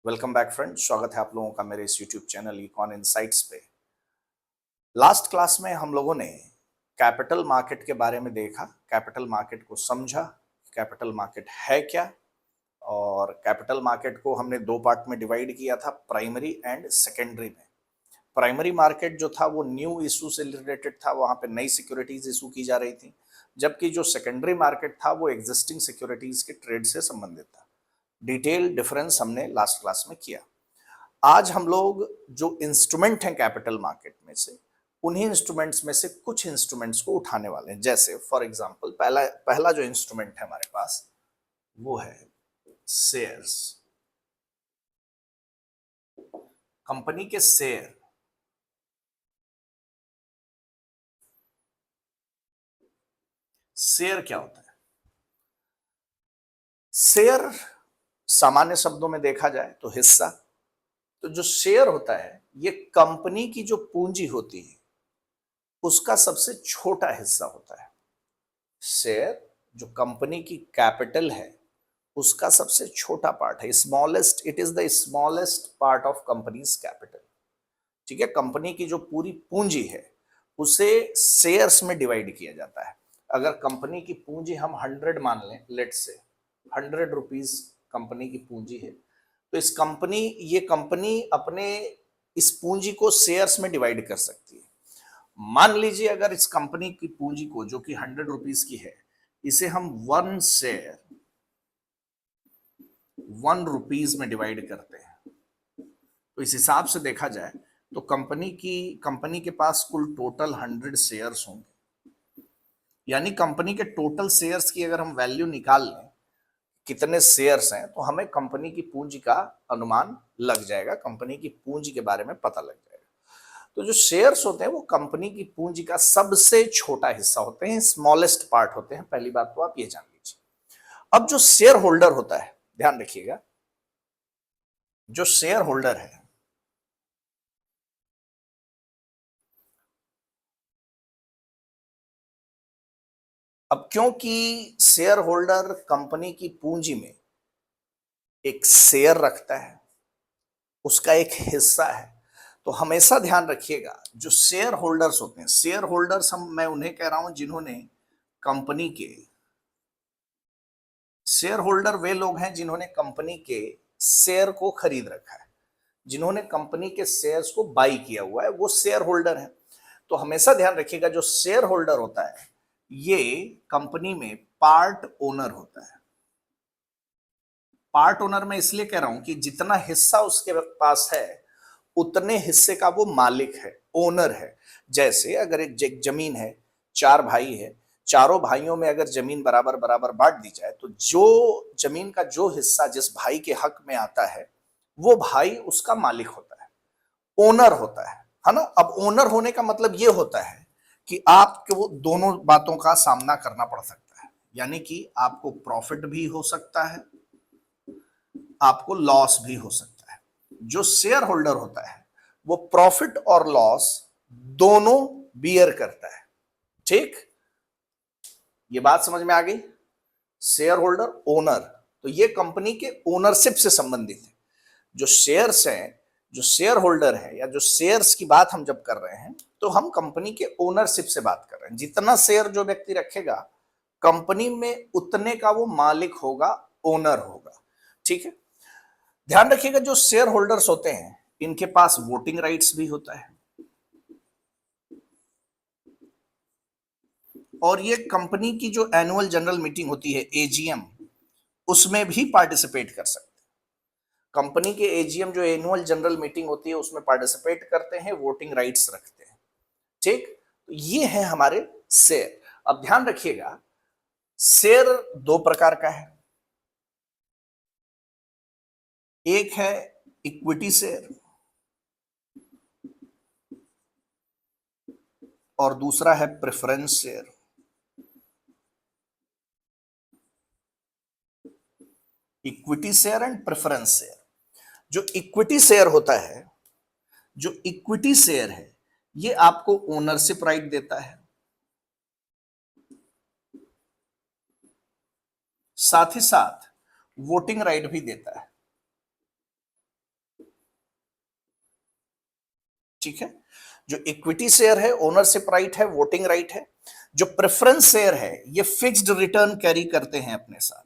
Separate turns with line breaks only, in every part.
Welcome back friends, स्वागत है आप लोगों का मेरे इस यूट्यूब चैनल इकॉन इनसाइट्स पे। लास्ट क्लास में हम लोगों ने कैपिटल मार्केट के बारे में देखा, कैपिटल मार्केट को समझा, कैपिटल मार्केट है क्या, और कैपिटल मार्केट को हमने दो पार्ट में डिवाइड किया था, प्राइमरी एंड सेकेंडरी में। प्राइमरी मार्केट जो था वो न्यू इशू से रिलेटेड था, वहां पे नई सिक्योरिटीज इशू की जा रही थी, जबकि जो सेकेंडरी मार्केट था वो एग्जिस्टिंग सिक्योरिटीज के ट्रेड से संबंधित था। डिटेल डिफरेंस हमने लास्ट क्लास में किया। आज हम लोग जो इंस्ट्रूमेंट हैं कैपिटल मार्केट में से, उन्हीं इंस्ट्रूमेंट्स में से कुछ इंस्ट्रूमेंट्स को उठाने वाले हैं। जैसे फॉर एग्जांपल पहला जो इंस्ट्रूमेंट है हमारे पास वो है शेयर्स। कंपनी के शेयर, शेयर क्या होता है? शेयर सामान्य शब्दों में देखा जाए तो हिस्सा। तो जो शेयर होता है ये कंपनी की जो पूंजी होती है उसका सबसे छोटा हिस्सा होता है। शेयर जो कंपनी की कैपिटल है उसका सबसे छोटा पार्ट है, smallest, it is the smallest part of companies capital. ठीक है, कंपनी की जो पूरी पूंजी है उसे शेयर्स में डिवाइड किया जाता है। अगर कंपनी की पूंजी हम 100 मान लें, लेट से 100 रुपीज कंपनी की पूंजी है, तो ये कंपनी अपने इस पूंजी को शेयर्स में डिवाइड कर सकती है। मान लीजिए अगर इस कंपनी की पूंजी को, जो कि 100 रुपीज की है, इसे हम 1 शेयर 1 रुपीज में डिवाइड करते हैं, तो इस हिसाब से देखा जाए तो कंपनी के पास कुल टोटल 100 शेयर्स होंगे। यानी कंपनी के टोटल शेयर्स की अगर हम वैल्यू निकाल लें कितने शेयर्स हैं, तो हमें कंपनी की पूंजी का अनुमान लग जाएगा, कंपनी की पूंजी के बारे में पता लग जाएगा। तो जो शेयर्स होते हैं वो कंपनी की पूंजी का सबसे छोटा हिस्सा होते हैं, स्मॉलेस्ट पार्ट होते हैं। पहली बात तो आप ये जान लीजिए। अब जो शेयर होल्डर होता है, ध्यान रखिएगा, जो शेयर होल्डर है अब क्योंकि शेयर होल्डर कंपनी की पूंजी में एक शेयर रखता है, उसका एक हिस्सा है, तो हमेशा ध्यान रखिएगा जो शेयर होल्डर्स होते हैं, शेयर होल्डर्स मैं उन्हें कह रहा हूं जिन्होंने कंपनी के, शेयर होल्डर वे लोग हैं जिन्होंने कंपनी के शेयर को खरीद रखा है, जिन्होंने कंपनी के शेयर्स को बाई किया हुआ है, वो शेयर होल्डर है। तो हमेशा ध्यान रखिएगा जो शेयर होल्डर होता है ये कंपनी में पार्ट ओनर होता है। पार्ट ओनर मैं इसलिए कह रहा हूं कि जितना हिस्सा उसके पास है उतने हिस्से का वो मालिक है, ओनर है। जैसे अगर एक जमीन है, 4 भाई है, चारों भाइयों में अगर जमीन बराबर बराबर बांट दी जाए तो जो जमीन का जो हिस्सा जिस भाई के हक में आता है वो भाई उसका मालिक होता है, ओनर होता है ना। अब ओनर होने का मतलब ये होता है कि आपको दोनों बातों का सामना करना पड़ सकता है, यानी कि आपको प्रॉफिट भी हो सकता है, आपको लॉस भी हो सकता है। जो शेयर होल्डर होता है वो प्रॉफिट और लॉस दोनों बियर करता है। ठीक, ये बात समझ में आ गई? शेयर होल्डर, ओनर, तो ये कंपनी के ओनरशिप से संबंधित है। जो शेयर्स हैं, जो शेयर होल्डर है, या जो शेयर्स की बात हम जब कर रहे हैं तो हम कंपनी के ओनरशिप से बात कर रहे हैं। जितना शेयर जो व्यक्ति रखेगा कंपनी में उतने का वो मालिक होगा, ओनर होगा। ठीक है, ध्यान रखिएगा जो शेयर होल्डर्स होते हैं इनके पास वोटिंग राइट्स भी होता है, और ये कंपनी की जो एनुअल जनरल मीटिंग होती है, एजीएम, उसमें भी पार्टिसिपेट कर सकते हैं। कंपनी के एजीएम जो एनुअल जनरल मीटिंग होती है उसमें पार्टिसिपेट करते हैं, वोटिंग राइट्स रखते हैं। ठीक, तो ये है हमारे शेयर। अब ध्यान रखिएगा शेयर दो प्रकार का है, एक है इक्विटी शेयर और दूसरा है preference share. Equity share and preference share. जो इक्विटी शेयर होता है, जो इक्विटी शेयर है ये आपको ओनरशिप राइट देता है, साथ ही साथ वोटिंग राइट भी देता है। ठीक है। जो इक्विटी शेयर है ओनरशिप राइट है, वोटिंग राइट है। जो प्रेफरेंस शेयर है ये फिक्स्ड रिटर्न कैरी करते हैं अपने साथ,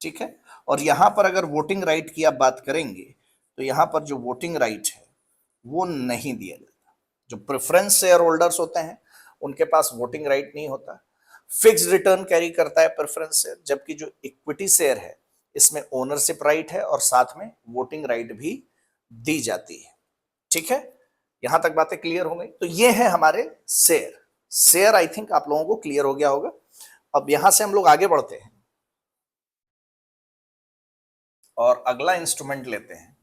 ठीक है। और यहां पर अगर वोटिंग राइट की आप बात करेंगे तो यहां पर जो वोटिंग राइट है वो नहीं दिया जाता। जो प्रेफरेंस शेयर होल्डर्स होते हैं उनके पास वोटिंग राइट नहीं होता। फिक्स्ड रिटर्न कैरी करता है प्रेफरेंस शेयर, जबकि जो इक्विटी शेयर है इसमें ओनरशिप राइट है और साथ में वोटिंग राइट भी दी जाती है, ठीक है। यहां तक बातें क्लियर हो गई। तो ये है हमारे शेयर। शेयर आई थिंक आप लोगों को क्लियर हो गया होगा। अब यहां से हम लोग आगे बढ़ते हैं और अगला इंस्ट्रूमेंट लेते हैं,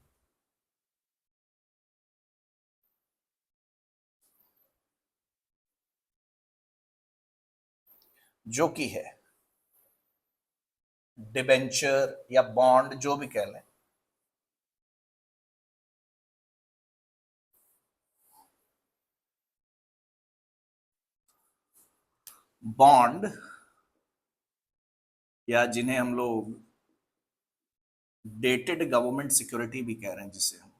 जो कि है डिबेंचर या बॉन्ड, जो भी कह लें। बॉन्ड या जिन्हें हम लोग डेटेड गवर्नमेंट सिक्योरिटी भी कह रहे हैं, जिसे हम,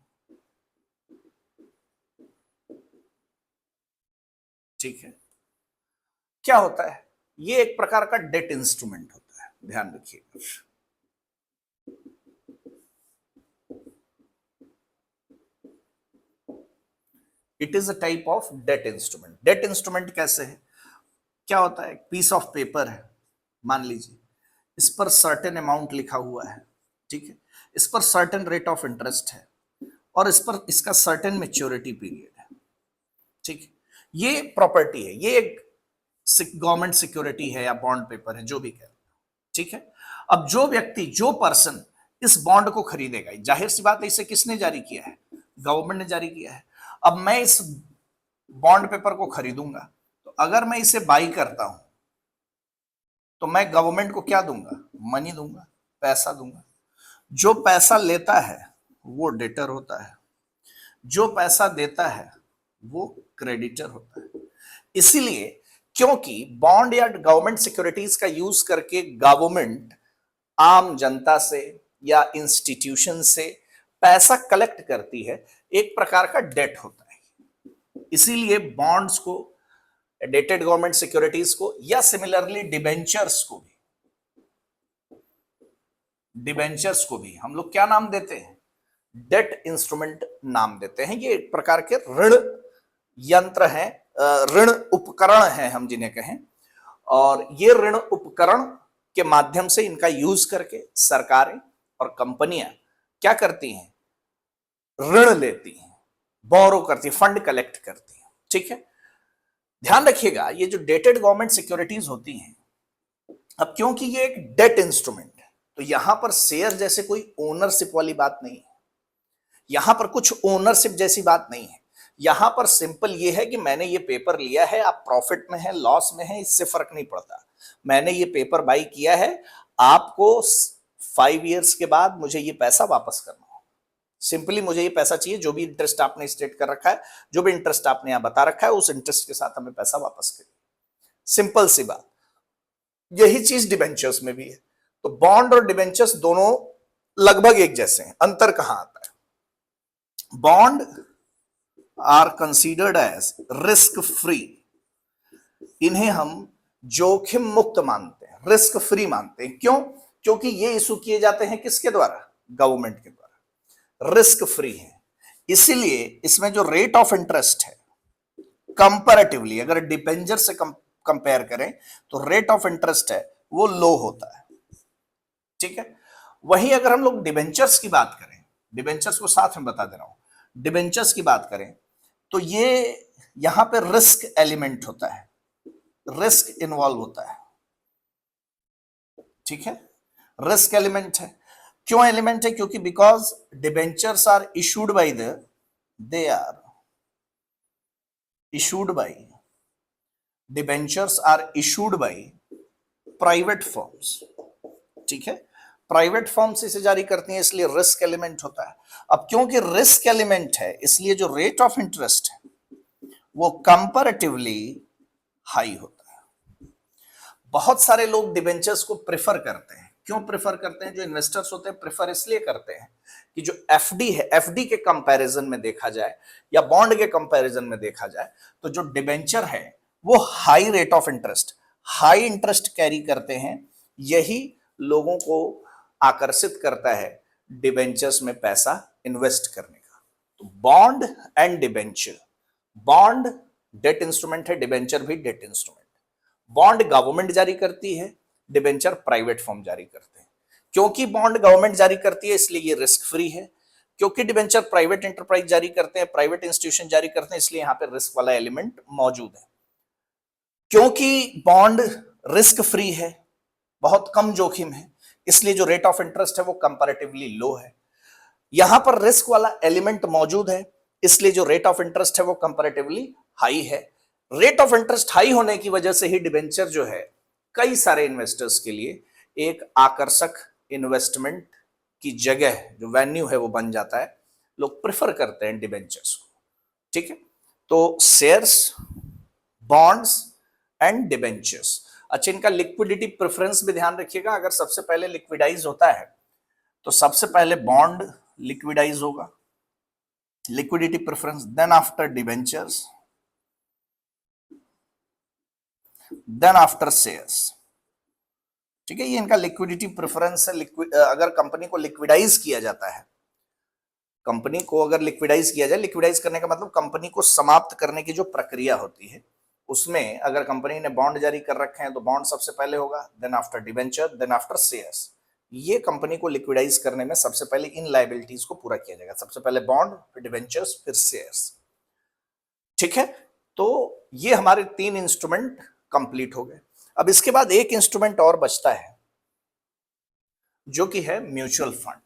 ठीक है। क्या होता है, ये एक प्रकार का डेट इंस्ट्रूमेंट होता है, ध्यान रखिएगा। It is a type of debt instrument. Debt instrument कैसे है, क्या होता है, पीस ऑफ पेपर है, मान लीजिए इस पर सर्टेन अमाउंट लिखा हुआ है, ठीक है। इस पर सर्टेन रेट ऑफ इंटरेस्ट है और इस पर इसका सर्टेन मेच्योरिटी पीरियड है, ठीक है। ये प्रॉपर्टी है, ये एक गवर्नमेंट सिक्योरिटी है या बॉन्ड पेपर है, जो भी कह, ठीक है। अब जो व्यक्ति, जो पर्सन इस बॉन्ड को खरीदेगा, जाहिर सी बात है इसे किसने जारी किया है, गवर्नमेंट ने जारी किया है। अब मैं इस बॉन्ड पेपर को खरीदूंगा, तो अगर मैं इसे बाई करता हूं तो मैं गवर्नमेंट को क्या दूंगा, मनी दूंगा, पैसा दूंगा। जो पैसा लेता है वो डेटर होता है, जो पैसा देता है वो क्रेडिटर होता है। इसीलिए क्योंकि बॉन्ड या गवर्नमेंट सिक्योरिटीज का यूज करके गवर्नमेंट आम जनता से या इंस्टीट्यूशन से पैसा कलेक्ट करती है, एक प्रकार का डेट होता है। इसीलिए बॉन्ड्स को, डेटेड गवर्नमेंट सिक्योरिटीज को, या सिमिलरली डिबेंचर्स को भी हम लोग क्या नाम देते हैं, डेट इंस्ट्रूमेंट नाम देते हैं। ये एक प्रकार के ऋण यंत्र हैं, ऋण उपकरण हैं हम जिन्हें कहें। और ये ऋण उपकरण के माध्यम से इनका यूज करके सरकारें और कंपनियां क्या करती हैं, ऋण लेती हैं, बोरो करती है, फंड कलेक्ट करती हैं, ठीक है। ध्यान रखिएगा, ये जो डेटेड गवर्नमेंट सिक्योरिटीज होती हैं, अब क्योंकि ये एक डेट इंस्ट्रूमेंट है तो यहां पर शेयर जैसे कोई ओनरशिप वाली बात नहीं है, यहां पर कुछ ओनरशिप जैसी बात नहीं है। यहां पर सिंपल ये है कि मैंने ये पेपर लिया है, आप प्रॉफिट में है, लॉस में है, इससे फर्क नहीं पड़ता। मैंने ये पेपर बाई किया है, आपको 5 इयर्स के बाद मुझे ये पैसा वापस करना हो। सिंपली मुझे ये पैसा चाहिए, जो भी इंटरेस्ट आपने स्टेट कर रखा है, जो भी इंटरेस्ट आपने यहां बता रखा है, उस इंटरेस्ट के साथ हमें पैसा वापस करिए। सिंपल सी बात। यही चीज डिबेंचर्स में भी है। तो बॉन्ड और डिबेंचर्स दोनों लगभग एक जैसे हैं। अंतर कहां आता है, bond are considered as risk free, इन्हें हम जोखिम मुक्त मानते हैं, रिस्क फ्री मानते हैं। क्यों, क्योंकि ये इशू किए जाते हैं किसके द्वारा, गवर्नमेंट के द्वारा, रिस्क फ्री है। इसीलिए इसमें जो रेट ऑफ इंटरेस्ट है, कंपैरेटिवली अगर डिबेंचर से कंपेयर करें तो रेट ऑफ इंटरेस्ट है वो लो होता है, ठीक है। वहीं अगर हम लोग डिबेंचर्स की बात करें, डिबेंचर्स को साथ में बता दे रहा हूं, डिबेंचर्स की बात करें तो ये यहां पे रिस्क एलिमेंट होता है, रिस्क इन्वॉल्व होता है, ठीक है। रिस्क एलिमेंट है। क्यों एलिमेंट है, क्योंकि because debentures are issued by they are issued by debentures are issued by private firms, ठीक है। प्राइवेट फर्म्स इसे जारी करती हैं, इसलिए रिस्क एलिमेंट होता है। अब क्योंकि रिस्क एलिमेंट है इसलिए जो रेट ऑफ इंटरेस्ट है वो कंपैरेटिवली हाई होता है। बहुत सारे लोग डिबेंचर्स को प्रेफर करते हैं, क्यों प्रेफर करते हैं? जो इन्वेस्टर्स होते हैं प्रेफर इसलिए करते हैं कि जो एफडी है, एफडी के कंपैरिजन में देखा जाए या बॉन्ड के कंपैरिजन में देखा जाए तो जो डिबेंचर है वो high rate of interest, high interest carry करते हैं। यही लोगों को आकर्षित करता है डिबेंचर्स में पैसा इन्वेस्ट करने का। तो bond and debenture, bond debt instrument है, डिबेंचर भी डेट इंस्ट्रूमेंट। बॉन्ड गवर्नमेंट जारी करती है, डिबेंचर प्राइवेट फर्म जारी करते हैं। क्योंकि बॉन्ड गवर्नमेंट जारी करती है इसलिए ये रिस्क फ्री है, क्योंकि डिबेंचर प्राइवेट एंटरप्राइज जारी करते हैं, प्राइवेट इंस्टीट्यूशन जारी करते हैं, इसलिए यहां पे रिस्क वाला एलिमेंट मौजूद है। क्योंकि बॉन्ड रिस्क फ्री है, बहुत कम जोखिम है, इसलिए जो रेट ऑफ इंटरेस्ट है वो कंपैरेटिवली लो है। यहां पर रिस्क वाला एलिमेंट मौजूद है, इसलिए जो रेट ऑफ इंटरेस्ट है वो कंपैरेटिवली हाई है। रेट ऑफ इंटरेस्ट हाई होने की वजह से ही डिबेंचर जो है कई सारे इन्वेस्टर्स के लिए एक आकर्षक इन्वेस्टमेंट की जगह, जो वेन्यू है वो बन जाता है। लोग प्रेफर करते हैं डिबेंचर्स को। ठीक है, तो शेयर्स, बॉन्ड्स एंड डिबेंचर्स। अच्छा, इनका लिक्विडिटी प्रेफरेंस भी ध्यान रखिएगा। अगर सबसे पहले लिक्विडाइज होता है तो सबसे पहले बॉन्ड लिक्विडाइज होगा, liquidity preference, then after debentures, then after shares. ठीक है, ये इनका लिक्विडिटी प्रेफरेंस है। अगर कंपनी को लिक्विडाइज किया जाता है, कंपनी को अगर लिक्विडाइज किया जाए, लिक्विडाइज करने का मतलब कंपनी को समाप्त करने की जो प्रक्रिया होती है, उसमें अगर कंपनी ने बॉन्ड जारी कर रखे हैं तो बॉन्ड सबसे पहले होगा, then after debenture, then after shares. ये कंपनी को लिक्विडाइज करने में सबसे पहले इन लायबिलिटीज को पूरा किया जाएगा। सबसे पहले बॉन्ड, फिर डिबेंचर्स, फिर शेयर्स। ठीक है, तो ये हमारे 3 इंस्ट्रूमेंट कंप्लीट हो गए। अब इसके बाद एक इंस्ट्रूमेंट और बचता है जो कि है म्यूचुअल फंड।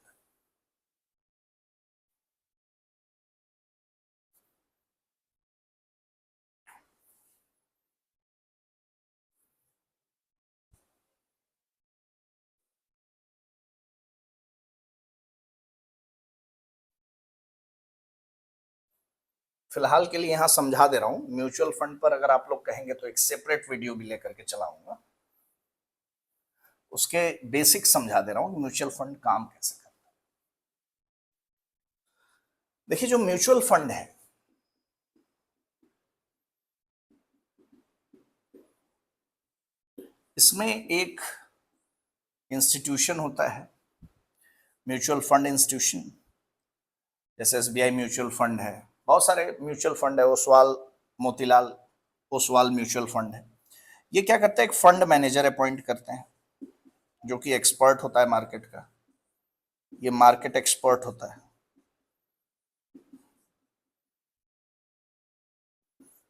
फिलहाल के लिए यहां समझा दे रहा हूं। म्यूचुअल फंड पर अगर आप लोग कहेंगे तो एक सेपरेट वीडियो भी लेकर के चलाऊंगा, उसके बेसिक समझा दे रहा हूं म्यूचुअल फंड काम कैसे करता है। देखिए, जो म्यूचुअल फंड है इसमें एक इंस्टीट्यूशन होता है, म्यूचुअल फंड इंस्टीट्यूशन। जैसे एसबीआई म्यूचुअल फंड है, बहुत सारे म्यूचुअल फंड है, ओसवाल, मोतीलाल ओसवाल म्यूचुअल फंड है। ये क्या करते हैं, एक फंड मैनेजर अपॉइंट करते हैं जो कि एक्सपर्ट होता है मार्केट का। ये मार्केट एक्सपर्ट होता है।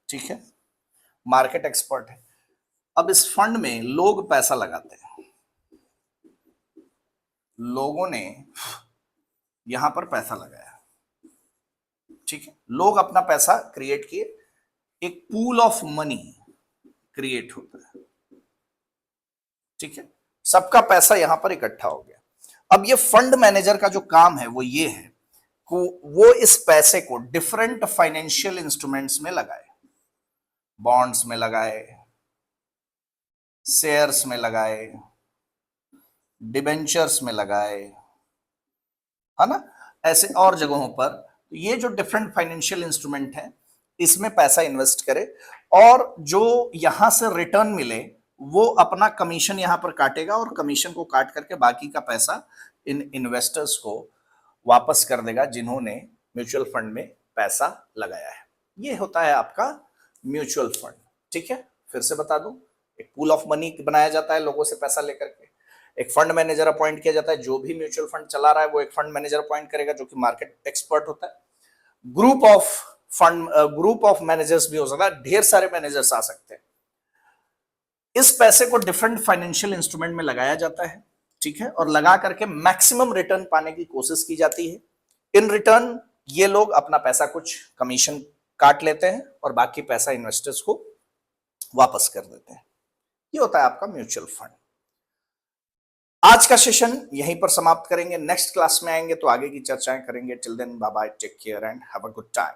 ठीक है, मार्केट एक्सपर्ट है। अब इस फंड में लोग पैसा लगाते हैं, लोगों ने यहां पर पैसा लगाया। ठीक है, लोग अपना पैसा क्रिएट किए, एक पूल ऑफ मनी क्रिएट होता है। ठीक है, सबका पैसा यहां पर इकट्ठा हो गया। अब ये फंड मैनेजर का जो काम है वो ये है कि वो इस पैसे को डिफरेंट फाइनेंशियल इंस्ट्रूमेंट्स में लगाए, बॉन्ड्स में लगाए, शेयर्स में लगाए, डिबेंचर्स में लगाए, है ना, ऐसे और जगहों पर। ये जो डिफरेंट फाइनेंशियल इंस्ट्रूमेंट है इसमें पैसा इन्वेस्ट करे, और जो यहां से रिटर्न मिले वो अपना कमीशन यहां पर काटेगा, और कमीशन को काट करके बाकी का पैसा इन इन्वेस्टर्स को वापस कर देगा जिन्होंने म्यूचुअल फंड में पैसा लगाया है। ये होता है आपका म्यूचुअल फंड। ठीक है, फिर से बता दूं, एक पूल ऑफ मनी बनाया जाता है लोगों से पैसा लेकर के, एक फंड मैनेजर अपॉइंट किया जाता है, जो भी म्यूचुअल फंड चला रहा है वो एक फंड मैनेजर अपॉइंट करेगा जो कि मार्केट एक्सपर्ट होता है। ग्रुप ऑफ मैनेजर्स भी हो सकता है, ढेर सारे मैनेजर्स आ सकते हैं। इस पैसे को डिफरेंट फाइनेंशियल इंस्ट्रूमेंट में लगाया जाता है। ठीक है, और लगा करके मैक्सिमम रिटर्न पाने की कोशिश की जाती है। इन रिटर्न ये लोग अपना पैसा कुछ कमीशन काट लेते हैं और बाकी पैसा इन्वेस्टर्स को वापस कर देते हैं। ये होता है आपका म्यूचुअल फंड। आज का सेशन यहीं पर समाप्त करेंगे, नेक्स्ट क्लास में आएंगे तो आगे की चर्चाएं करेंगे। Till then bye bye, take care and have a good time.